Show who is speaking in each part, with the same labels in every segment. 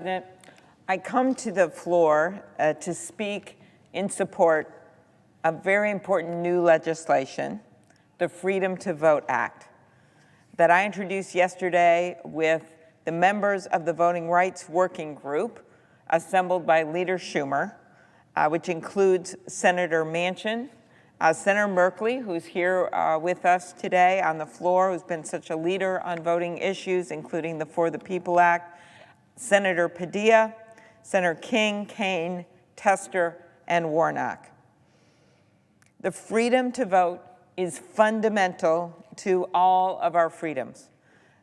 Speaker 1: President, I come to the floor to speak in support of very important new legislation, the Freedom to Vote Act, that I introduced yesterday with the members of the Voting Rights Working Group assembled by Leader Schumer, which includes Senator Manchin, Senator Merkley, who's here with us today on the floor, who's been such a leader on voting issues, including the For the People Act, Senator Padilla, Senator King, Kaine, Tester, and Warnock. The freedom to vote is fundamental to all of our freedoms.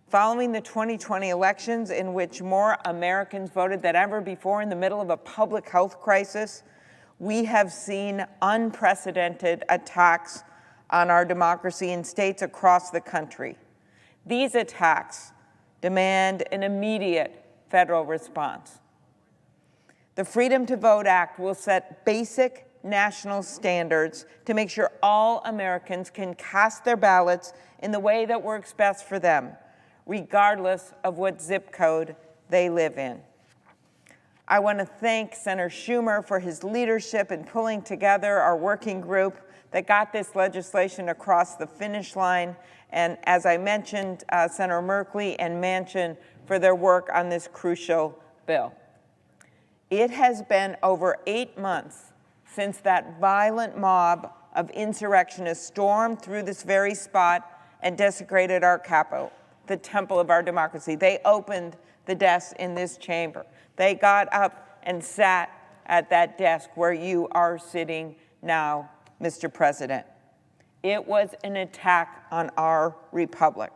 Speaker 1: Following the 2020 elections, in which more Americans voted than ever before in the middle of a public health crisis, we have seen unprecedented attacks on our democracy in states across the country. These attacks demand an immediate federal response. The Freedom to Vote Act will set basic national standards to make sure all Americans can cast their ballots in the way that works best for them, regardless of what zip code they live in. I want to thank Senator Schumer for his leadership in pulling together our working group that got this legislation across the finish line, and as I mentioned, Senator Merkley and Manchin for their work on this crucial bill. It has been over 8 months since that violent mob of insurrectionists stormed through this very spot and desecrated our Capitol, the temple of our democracy. They opened the desks in this chamber. They got up and sat at that desk where you are sitting now, Mr. President. It was an attack on our republic.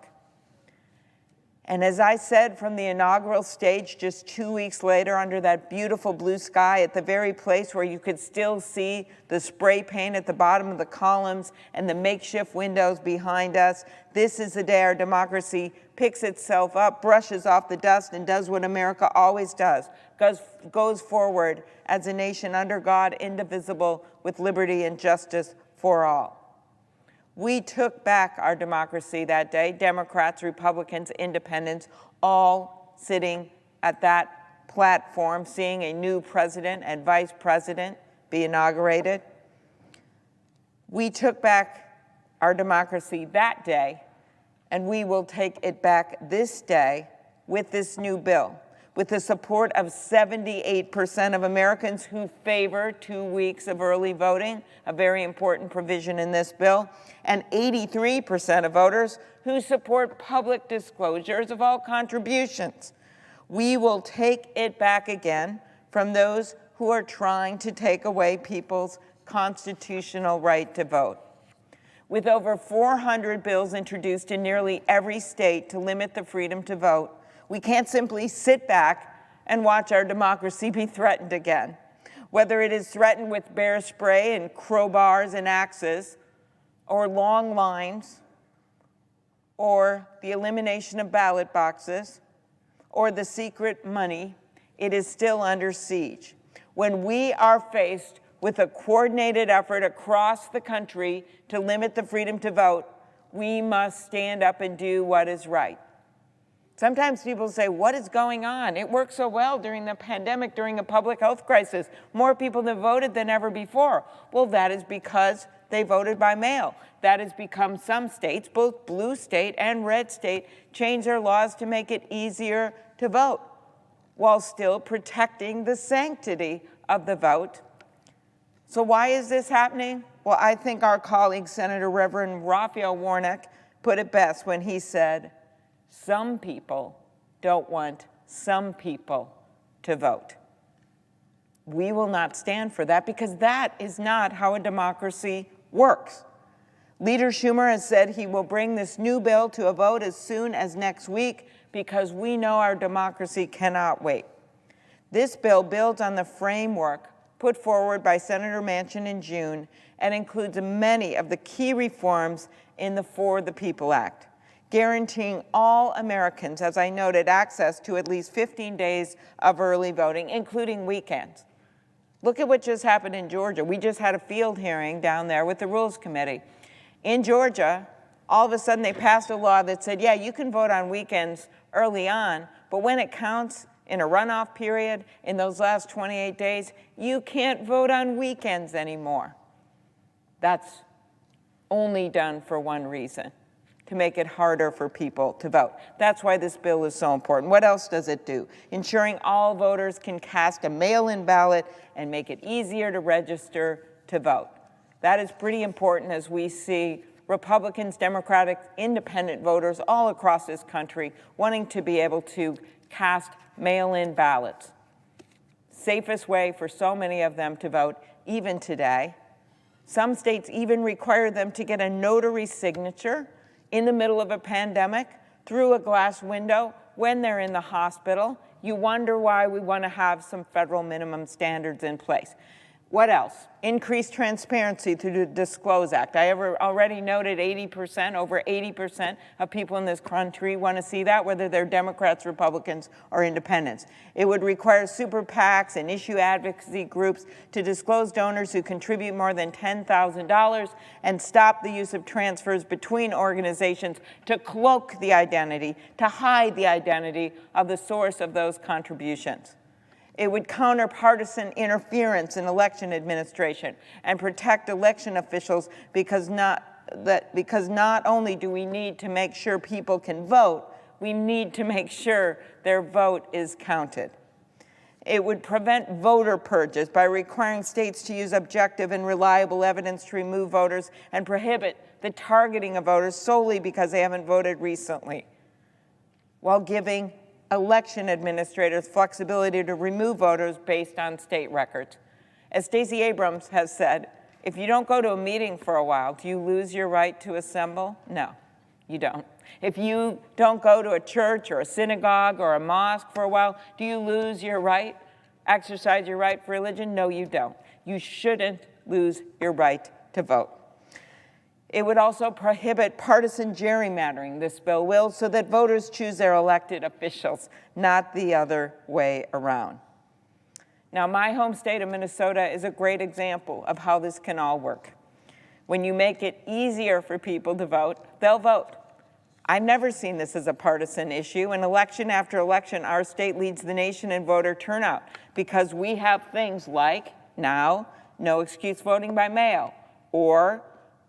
Speaker 1: And as I said from the inaugural stage just 2 weeks later under that beautiful blue sky at the very place where you could still see the spray paint at the bottom of the columns and the makeshift windows behind us, this is the day our democracy picks itself up, brushes off the dust, and does what America always does, goes forward as a nation under God, indivisible, with liberty and justice for all. We took back our democracy that day, Democrats, Republicans, Independents, all sitting at that platform, seeing a new president and vice president be inaugurated. We took back our democracy that day, and we will take it back this day with this new bill, with the support of 78% of Americans who favor 2 weeks of early voting, a very important provision in this bill, and 83% of voters who support public disclosures of all contributions. We will take it back again from those who are trying to take away people's constitutional right to vote. With over 400 bills introduced in nearly every state to limit the freedom to vote, we can't simply sit back and watch our democracy be threatened again. Whether it is threatened with bear spray and crowbars and axes, or long lines, or the elimination of ballot boxes, or the secret money, it is still under siege. When we are faced with a coordinated effort across the country to limit the freedom to vote, we must stand up and do what is right. Sometimes people say, what is going on? It worked so well during the pandemic, during a public health crisis. More people have voted than ever before. Well, that is because they voted by mail. That has become some states, both blue state and red state, change their laws to make it easier to vote while still protecting the sanctity of the vote. So why is this happening? Well, I think our colleague, Senator Reverend Raphael Warnock, put it best when he said, some people don't want some people to vote. We will not stand for that because that is not how a democracy works. Leader Schumer has said he will bring this new bill to a vote as soon as next week because we know our democracy cannot wait. This bill builds on the framework put forward by Senator Manchin in June and includes many of the key reforms in the For the People Act, guaranteeing all Americans, as I noted, access to at least 15 days of early voting, including weekends. Look at what just happened in Georgia. We just had a field hearing down there with the Rules Committee. In Georgia, all of a sudden they passed a law that said, yeah, you can vote on weekends early on, but when it counts in a runoff period in those last 28 days, you can't vote on weekends anymore. That's only done for one reason, to make it harder for people to vote. That's why this bill is so important. What else does it do? Ensuring all voters can cast a mail-in ballot and make it easier to register to vote. That is pretty important as we see Republicans, Democrats, independent voters all across this country wanting to be able to cast mail-in ballots. Safest way for so many of them to vote, even today. Some states even require them to get a notary signature in the middle of a pandemic through a glass window when they're in the hospital. You wonder why we want to have some federal minimum standards in place. What else? Increased transparency through the Disclose Act. I already noted 80%, over 80% of people in this country want to see that, whether they're Democrats, Republicans, or independents. It would require super PACs and issue advocacy groups to disclose donors who contribute more than $10,000 and stop the use of transfers between organizations to cloak the identity, to hide the identity of the source of those contributions. It would counter partisan interference in election administration and protect election officials because not only do we need to make sure people can vote, we need to make sure their vote is counted. It would prevent voter purges by requiring states to use objective and reliable evidence to remove voters and prohibit the targeting of voters solely because they haven't voted recently, while giving election administrators flexibility to remove voters based on state records. As Stacey Abrams has said, if you don't go to a meeting for a while, do you lose your right to assemble? No, you don't. If you don't go to a church or a synagogue or a mosque for a while, do you lose your right, exercise your right for religion? No, you don't. You shouldn't lose your right to vote. It would also prohibit partisan gerrymandering, this bill will, so that voters choose their elected officials, not the other way around. Now, my home state of Minnesota is a great example of how this can all work. When you make it easier for people to vote, they'll vote. I've never seen this as a partisan issue, and election after election, our state leads the nation in voter turnout because we have things like, now, no excuse voting by mail, or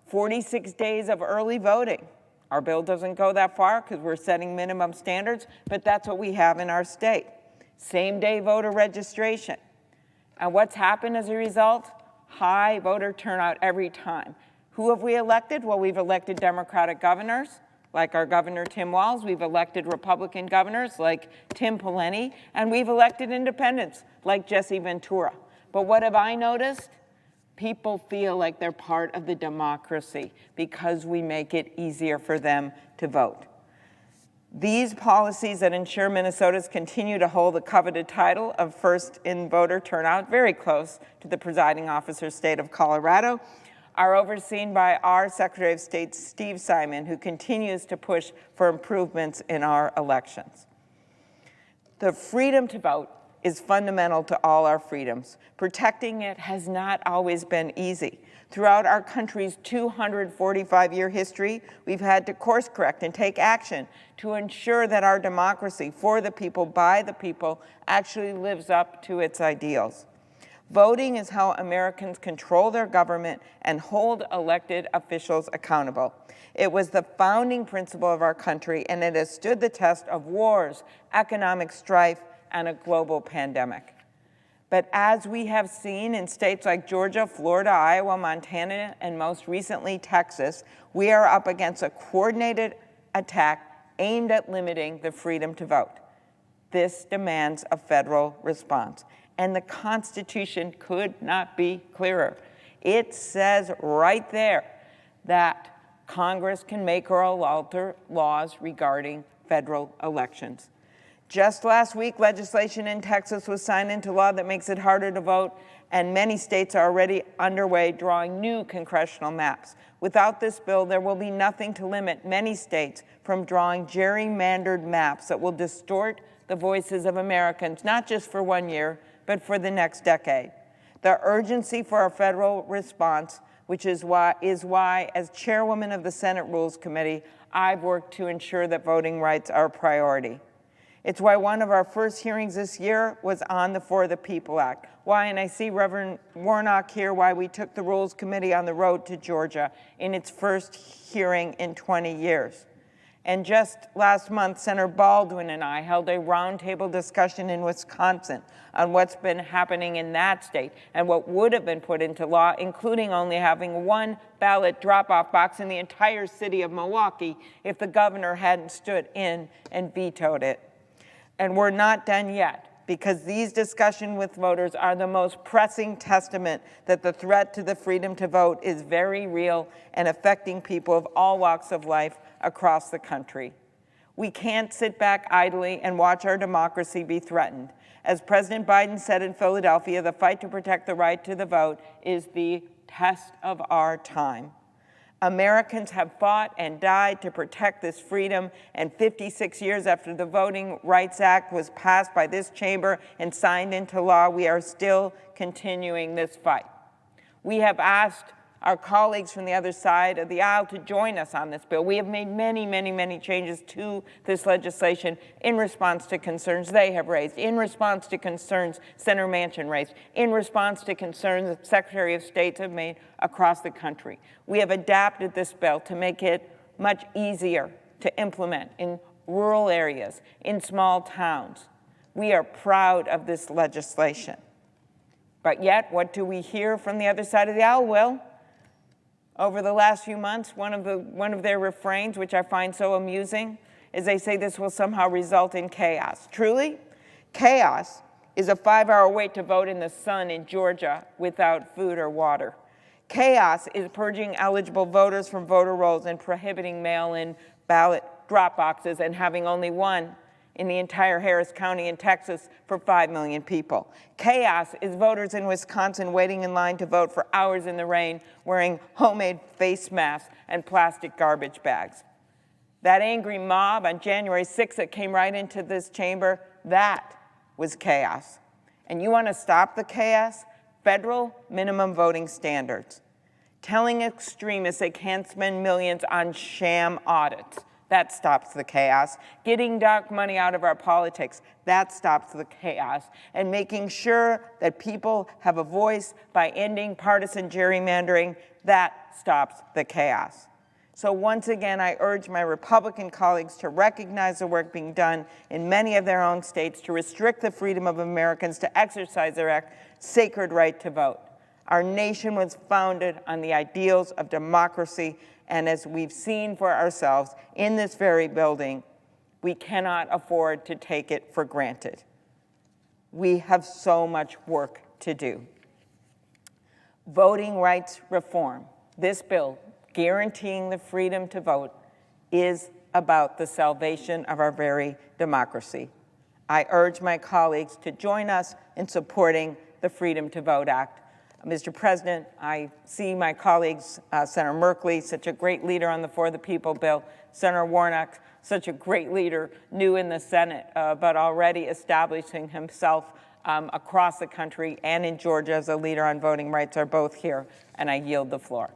Speaker 1: 46 days of early voting. Our bill doesn't go that far because we're setting minimum standards, but that's what we have in our state. Same-day voter registration. And what's happened as a result? High voter turnout every time. Who have we elected? Well, we've elected Democratic governors, like our Governor Tim Walz. We've elected Republican governors, like Tim Pawlenty. And we've elected independents, like Jesse Ventura. But what have I noticed? People feel like they're part of the democracy because we make it easier for them to vote. These policies that ensure Minnesotans continue to hold the coveted title of first in voter turnout, very close to the presiding officer's state of Colorado, are overseen by our Secretary of State, Steve Simon, who continues to push for improvements in our elections. The freedom to vote is fundamental to all our freedoms. Protecting it has not always been easy. Throughout our country's 245-year history, we've had to course correct and take action to ensure that our democracy, for the people, by the people, actually lives up to its ideals. Voting is how Americans control their government and hold elected officials accountable. It was the founding principle of our country, and it has stood the test of wars, economic strife, and a global pandemic. But as we have seen in states like Georgia, Florida, Iowa, Montana, and most recently Texas, we are up against a coordinated attack aimed at limiting the freedom to vote. This demands a federal response, and the Constitution could not be clearer. It says right there that Congress can make or alter laws regarding federal elections. Just last week, legislation in Texas was signed into law that makes it harder to vote, and many states are already underway drawing new congressional maps. Without this bill, there will be nothing to limit many states from drawing gerrymandered maps that will distort the voices of Americans, not just for 1 year, but for the next decade. The urgency for a federal response, which is why, as chairwoman of the Senate Rules Committee, I've worked to ensure that voting rights are a priority. It's why one of our first hearings this year was on the For the People Act. Why, and I see Reverend Warnock here, why we took the Rules Committee on the road to Georgia in its first hearing in 20 years. And just last month, Senator Baldwin and I held a roundtable discussion in Wisconsin on what's been happening in that state and what would have been put into law, including only having one ballot drop-off box in the entire city of Milwaukee if the governor hadn't stood in and vetoed it. And we're not done yet, because these discussions with voters are the most pressing testament that the threat to the freedom to vote is very real and affecting people of all walks of life across the country. We can't sit back idly and watch our democracy be threatened. As President Biden said in Philadelphia, the fight to protect the right to the vote is the test of our time. Americans have fought and died to protect this freedom, and 56 years after the Voting Rights Act was passed by this chamber and signed into law, we are still continuing this fight. We have asked our colleagues from the other side of the aisle to join us on this bill. We have made many, many, many changes to this legislation in response to concerns they have raised, in response to concerns Senator Manchin raised, in response to concerns that Secretary of States have made across the country. We have adapted this bill to make it much easier to implement in rural areas, in small towns. We are proud of this legislation. But yet, what do we hear from the other side of the aisle? Well, over the last few months, one of their refrains, which I find so amusing, is they say this will somehow result in chaos. Truly, chaos is a 5-hour wait to vote in the sun in Georgia without food or water. Chaos is purging eligible voters from voter rolls and prohibiting mail-in ballot drop boxes and having only one in the entire Harris County in Texas for 5 million people. Chaos is voters in Wisconsin waiting in line to vote for hours in the rain, wearing homemade face masks and plastic garbage bags. That angry mob on January 6th that came right into this chamber, that was chaos. And you want to stop the chaos? Federal minimum voting standards. Telling extremists they can't spend millions on sham audits. That stops the chaos. Getting dark money out of our politics, that stops the chaos. And making sure that people have a voice by ending partisan gerrymandering, that stops the chaos. So once again, I urge my Republican colleagues to recognize the work being done in many of their own states to restrict the freedom of Americans to exercise their sacred right to vote. Our nation was founded on the ideals of democracy, and as we've seen for ourselves in this very building, we cannot afford to take it for granted. We have so much work to do. Voting rights reform, this bill guaranteeing the freedom to vote, is about the salvation of our very democracy. I urge my colleagues to join us in supporting the Freedom to Vote Act. Mr. President, I see my colleagues, Senator Merkley, such a great leader on the For the People bill, Senator Warnock, such a great leader, new in the Senate, but already establishing himself across the country and in Georgia as a leader on voting rights, are both here, and I yield the floor.